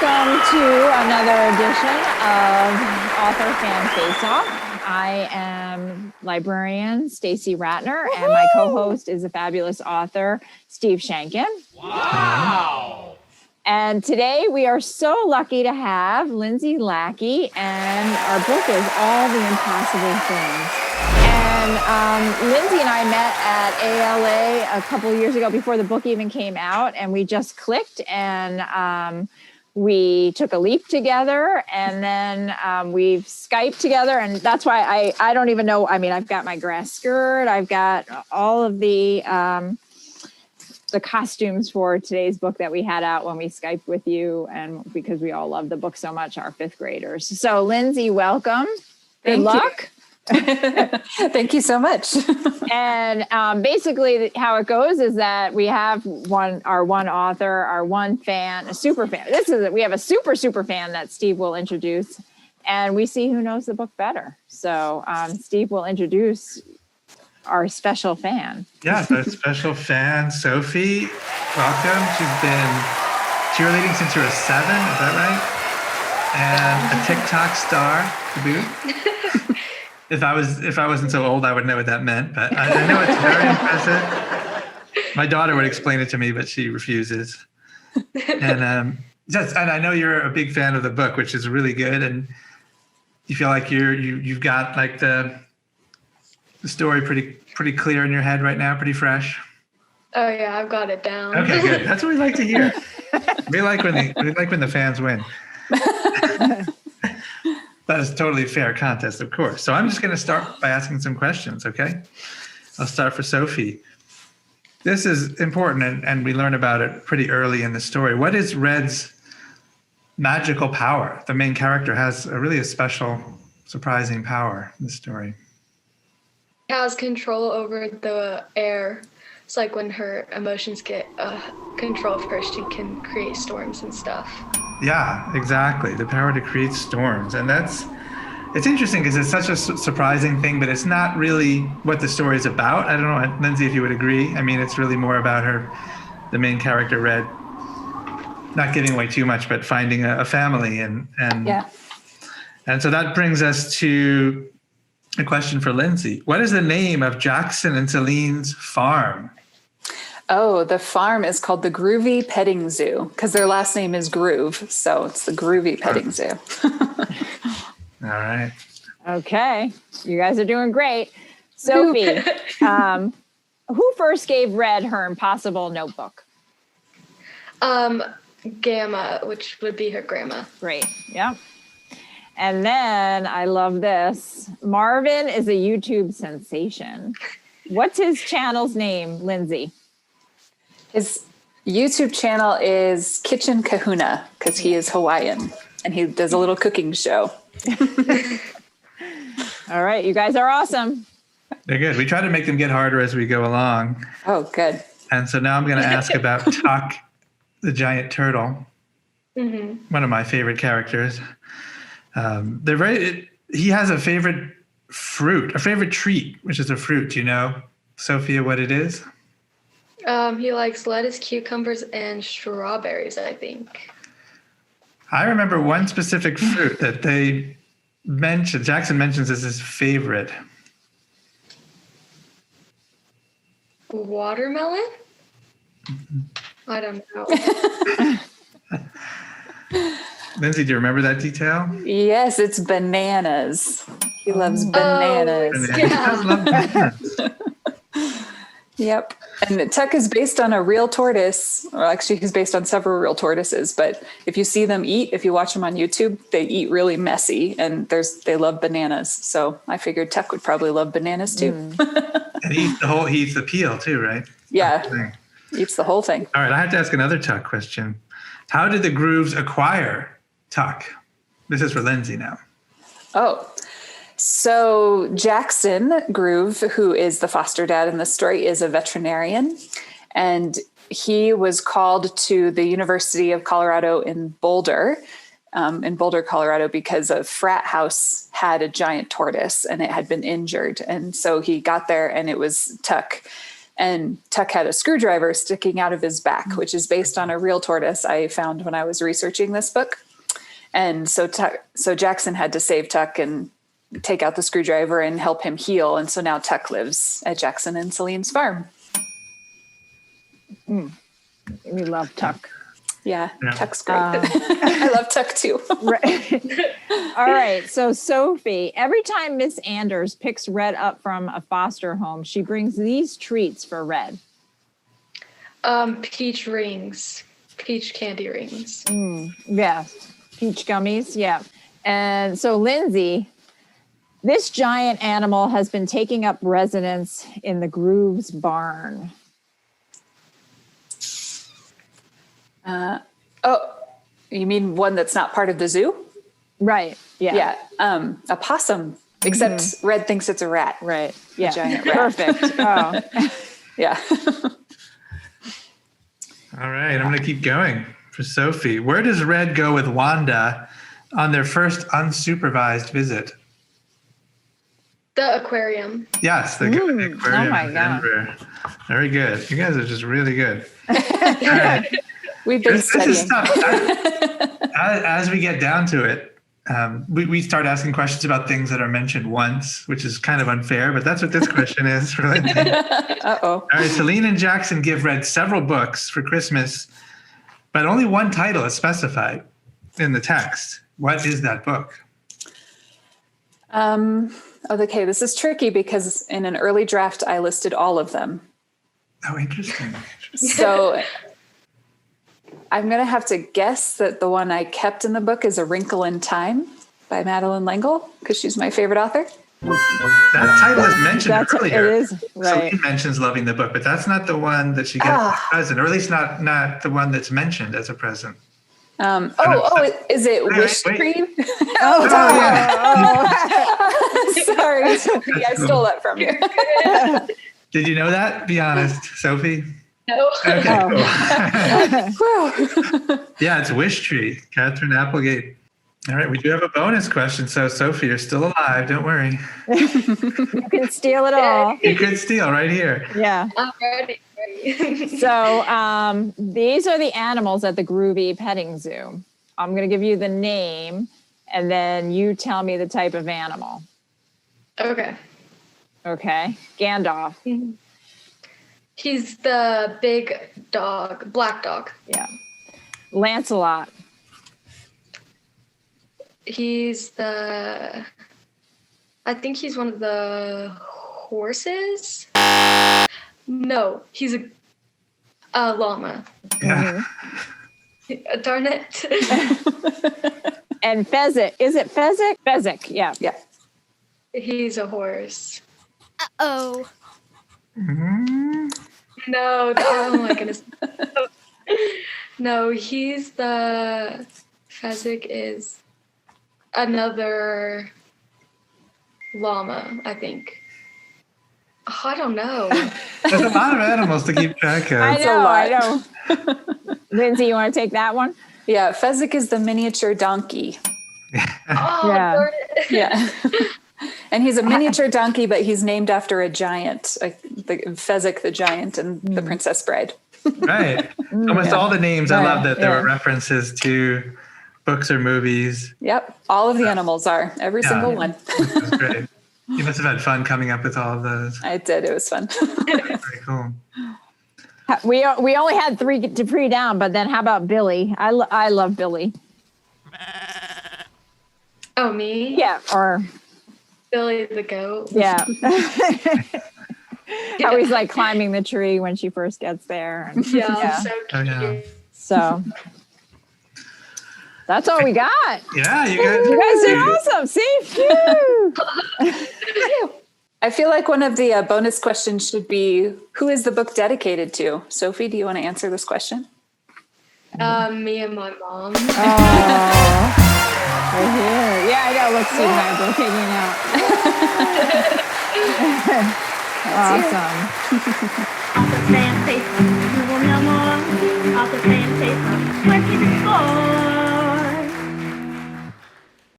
welcome to another edition of Author Fan Face Off. I am librarian Stacey Rattner, and my co-host is a fabulous author, Steve Sheinkin. Wow! And today we are so lucky to have Lindsay Lackey, and our book is All the Impossible Things. And Lindsay and I met at ALA a couple of years ago before the book even came out, and we just clicked, and we took a leap together, and then we've Skyped together, and that's why I don't even know. I mean, I've got my grass skirt, I've got all of the costumes for today's book that we had out when we Skyped with you, and because we all love the book so much, our fifth graders. So Lindsay, welcome. Good luck. Thank you so much. And basically how it goes is that we have our one author, our one fan, a super fan. We have a super fan that Steve will introduce, and we see who knows the book better. So Steve will introduce our special fan. Yes, our special fan, Sophie. Welcome. She's been cheerleading since you were 7, is that right? And a TikTok star to boot. If I wasn't so old, I would know what that meant, but I know it's very impressive. My daughter would explain it to me, but she refuses. And and I know you're a big fan of the book, which is really good, and you feel like you've got like the story pretty clear in your head right now, pretty fresh. Oh yeah, I've got it down. Okay, good. That's what we like to hear. We like when the fans win. That is totally a fair contest, of course. So I'm just going to start by asking some questions, okay? I'll start for Sophie. This is important, and we learn about it pretty early in the story. What is Red's magical power? The main character has a special, surprising power in the story. She has control over the air. It's like when her emotions get control of her, she can create storms and stuff. Yeah, exactly. The power to create storms. And it's interesting because it's such a surprising thing, but it's not really what the story is about. I don't know, Lindsay, if you would agree. I mean, it's really more about the main character, Red, not giving away too much, but finding a family. And so that brings us to a question for Lindsay. What is the name of Jackson and Celine's farm? Oh, the farm is called the Groovy Petting Zoo because their last name is Groove. So it's the Groovy Petting Zoo. All right. Okay. You guys are doing great. Sophie, who first gave Red her impossible notebook? Gamma, which would be her grandma. Great. Yeah. And then I love this. Marvin is a YouTube sensation. What's his channel's name, Lindsay? His YouTube channel is Kitchen Kahuna because he is Hawaiian and he does a little cooking show. All right. You guys are awesome. They're good. We try to make them get harder as we go along. Oh, good. And so now I'm going to ask about Tuck, the giant turtle. Mm-hmm. One of my favorite characters. He has a favorite fruit, a favorite treat, which is a fruit. Do you know, Sophia, what it is? He likes lettuce, cucumbers, and strawberries, I think. I remember one specific fruit that Jackson mentions as his favorite. Watermelon? Mm-hmm. I don't know. Lindsay, do you remember that detail? Yes, it's bananas. He loves bananas. He does love bananas. Yep. And Tuck is based on a real tortoise, or actually he's based on several real tortoises, but if you see them eat, if you watch them on YouTube, they eat really messy and they love bananas. So I figured Tuck would probably love bananas too. And he eats the peel too, right? Yeah. Eats the whole thing. All right. I have to ask another Tuck question. How did the Grooves acquire Tuck? This is for Lindsay now. Oh, so Jackson Groove, who is the foster dad in the story, is a veterinarian, and he was called to the University of Colorado in Boulder, Colorado, because a frat house had a giant tortoise and it had been injured. And so he got there and it was Tuck And Tuck had a screwdriver sticking out of his back, which is based on a real tortoise I found when I was researching this book. And so Jackson had to save Tuck and take out the screwdriver and help him heal. And so now Tuck lives at Jackson and Celine's farm. We love Tuck. Yeah. Tuck's great. I love Tuck too. Right. All right. So Sophie, every time Miss Anders picks Red up from a foster home, she brings these treats for Red. Peach rings, peach candy rings. Yes. Peach gummies. Yeah. And so Lindsay, this giant animal has been taking up residence in the Grooves barn. You mean one that's not part of the zoo? Right. Yeah. Yeah. A possum, except Red thinks it's a rat. Right. Yeah. A giant rat. Perfect. Oh. Yeah. All right, I'm going to keep going for Sophie. Where does Red go with Wanda on their first unsupervised visit? The aquarium. Yes, they go to the aquarium Oh my in God. Denver. Very good. You guys are just really good. All right. We've been This is studying. tough. As we get down to it, we start asking questions about things that are mentioned once, which is kind of unfair, but that's what this question is for Lindsay. Uh-oh. All right, Celine and Jackson give Red several books for Christmas, but only one title is specified in the text. What is that book? Okay, this is tricky because in an early draft, I listed all of them. Oh, interesting. So I'm going to have to guess that the one I kept in the book is A Wrinkle in Time by Madeleine L'Engle, because she's my favorite author. That title is mentioned earlier. It is. Right. Celine mentions loving the book, but that's not the one that she gets as a present, or at least not the one that's mentioned as a present. Is it Wish wait. Tree? Oh, yeah. Sorry, Sophie, I stole that from you. Did you know that? Be honest, Sophie. No. Okay, cool. Whew. Yeah, it's Wish Tree, Catherine Applegate. All right, we do have a bonus question. So, Sophie, you're still alive. Don't worry. You can steal it all. You could steal right here. Yeah. I'm ready. So these are the animals at the Groovy Petting Zoo. I'm going to give you the name, and then you tell me the type of animal. Okay. Okay. Gandalf. He's the big dog, black dog. Yeah. Lancelot. I think he's one of the horses. No, he's a llama. Yeah. Darn it. And Fezzik. Is it Fezzik? Fezzik, yeah. Yeah. He's a horse. Uh-oh. No, oh my goodness. No, he's the Fezzik is another llama, I think. Oh, I don't know. There's a lot of animals to keep track of. I know. Lindsay, you want to take that one? Yeah, Fezzik is the miniature donkey. Oh, Yeah. darn it. Yeah. And he's a miniature donkey, but he's named after a giant, like the Fezzik the giant and the Princess Bride. Right. Almost all the names, I love that there Yeah. were references to books or movies. Yep. All of the animals are, every single one. That's great. You must have had fun coming up with all of those. I did. It was fun. Very cool. We only had three down, but then how about Billy? I love Billy. Oh, me? Yeah, or Billy the goat. yeah. How he's like climbing the tree when she first gets there. And, Yeah, so Oh, cute. yeah. so that's all we got. Yeah, you guys. You guys did awesome. See? Phew. I feel like one of the bonus questions should be, who is the book dedicated to? Sophie, do you want to answer this question? Me and my mom. Right here. Yeah, I know. Let's see when I'm taking out. Awesome. Off the fan paper, you will know more. Off the fan paper, where can it go?